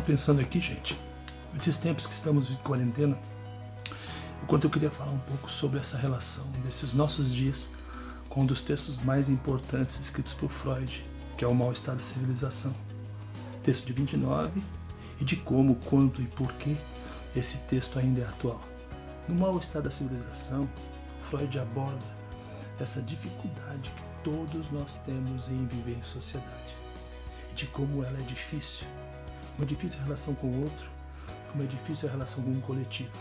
pensando aqui, gente, nesses tempos que estamos de quarentena, o quanto eu queria falar um pouco sobre essa relação desses nossos dias com um dos textos mais importantes escritos por Freud, que é O Mal-Estar da Civilização. Texto de 29, e de como, quanto e por que esse texto ainda é atual. No Mal-Estar da Civilização, Freud aborda essa dificuldade que todos nós temos em viver em sociedade, e de como ela é difícil. Uma difícil relação com o outro, como é difícil a relação com o coletivo.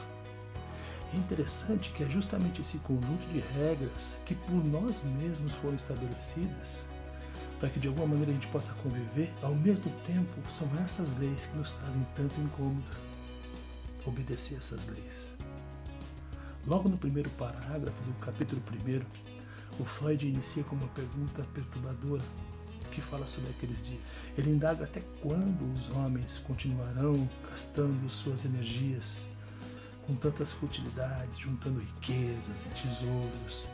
É interessante que é justamente esse conjunto de regras que por nós mesmos foram estabelecidas para que de alguma maneira a gente possa conviver, ao mesmo tempo são essas leis que nos trazem tanto incômodo. Obedecer essas leis. Logo no primeiro parágrafo do capítulo 1, o Freud inicia com uma pergunta perturbadora que fala sobre aqueles dias. Ele indaga até quando os homens continuarão gastando suas energias com tantas futilidades, juntando riquezas e tesouros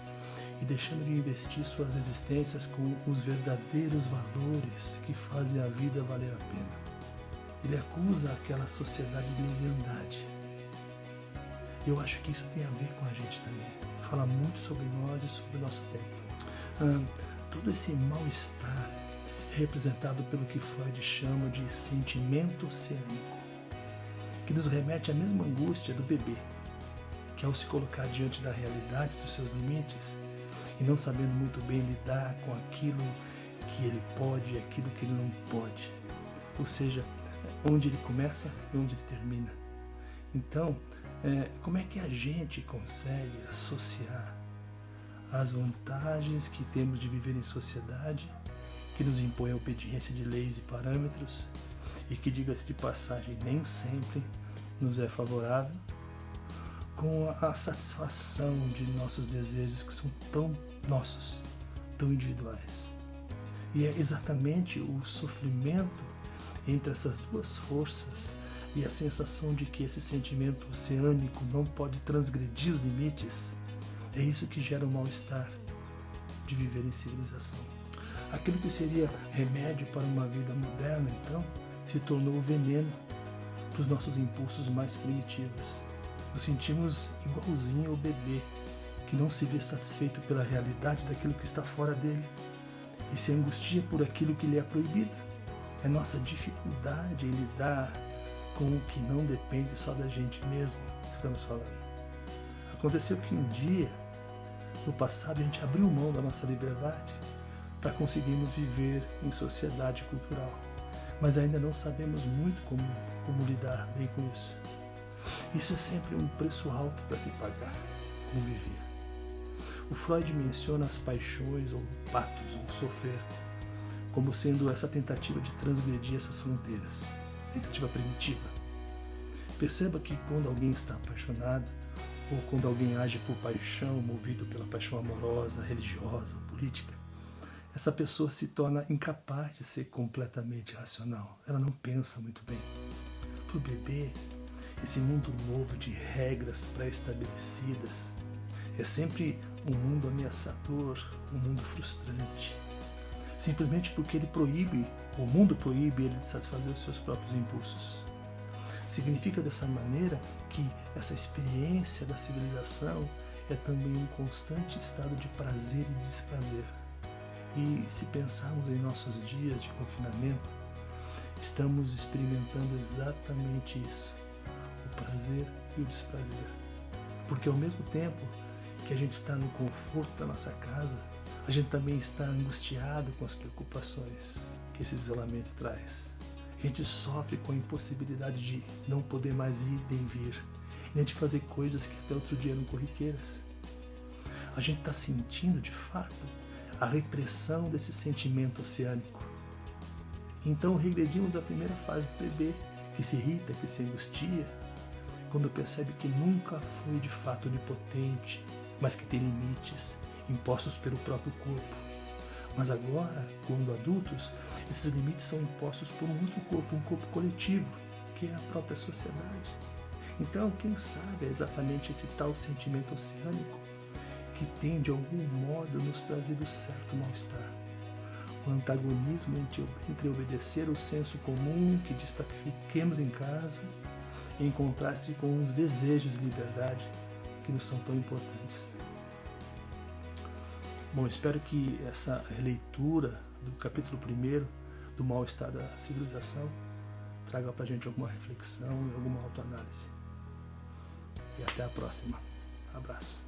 e deixando de investir suas existências com os verdadeiros valores que fazem a vida valer a pena. Ele acusa aquela sociedade de leviandade. Eu acho que isso tem a ver com a gente também. Fala muito sobre nós e sobre o nosso tempo. Todo esse mal-estar é representado pelo que Freud chama de sentimento oceânico, que nos remete à mesma angústia do bebê, que ao se colocar diante da realidade dos seus limites e não sabendo muito bem lidar com aquilo que ele pode e aquilo que ele não pode, ou seja, onde ele começa e onde ele termina. Então, como é que a gente consegue associar as vantagens que temos de viver em sociedade, que nos impõe a obediência de leis e parâmetros, e que, diga-se de passagem, nem sempre nos é favorável, com a satisfação de nossos desejos que são tão nossos, tão individuais. E é exatamente o sofrimento entre essas duas forças e a sensação de que esse sentimento oceânico não pode transgredir os limites, é isso que gera o mal-estar de viver em civilização. Aquilo que seria remédio para uma vida moderna, então, se tornou veneno para os nossos impulsos mais primitivos. Nos sentimos igualzinho ao bebê, que não se vê satisfeito pela realidade daquilo que está fora dele e se angustia por aquilo que lhe é proibido. É nossa dificuldade em lidar com o que não depende só da gente mesmo que estamos falando. Aconteceu que um dia, no passado, a gente abriu mão da nossa liberdade para conseguirmos viver em sociedade cultural, mas ainda não sabemos muito como lidar bem com isso. Isso é sempre um preço alto para se pagar, conviver. O Freud menciona as paixões ou patos ou sofrer como sendo essa tentativa de transgredir essas fronteiras, tentativa primitiva. Perceba que quando alguém está apaixonado ou quando alguém age por paixão, movido pela paixão amorosa, religiosa ou política, essa pessoa se torna incapaz de ser completamente racional. Ela não pensa muito bem. Para o bebê, esse mundo novo de regras pré-estabelecidas é sempre um mundo ameaçador, um mundo frustrante. Simplesmente porque o mundo proíbe ele de satisfazer os seus próprios impulsos. Significa dessa maneira que essa experiência da civilização é também um constante estado de prazer e desprazer. E se pensarmos em nossos dias de confinamento, estamos experimentando exatamente isso, o prazer e o desprazer. Porque ao mesmo tempo que a gente está no conforto da nossa casa, a gente também está angustiado com as preocupações que esse isolamento traz. A gente sofre com a impossibilidade de não poder mais ir nem vir, nem de fazer coisas que até outro dia eram corriqueiras. A gente está sentindo, de fato, a repressão desse sentimento oceânico. Então regredimos à primeira fase do bebê, que se irrita, que se angustia, quando percebe que nunca foi de fato onipotente, mas que tem limites impostos pelo próprio corpo. Mas agora, quando adultos, esses limites são impostos por um outro corpo, um corpo coletivo, que é a própria sociedade. Então, quem sabe é exatamente esse tal sentimento oceânico que tem, de algum modo, nos trazido certo mal-estar. o antagonismo entre obedecer o senso comum que diz para que fiquemos em casa, em contraste com os desejos de liberdade que nos são tão importantes. Bom, espero que essa releitura do capítulo 1 do mal-estar da civilização traga para a gente alguma reflexão e alguma autoanálise. E até a próxima. Abraço.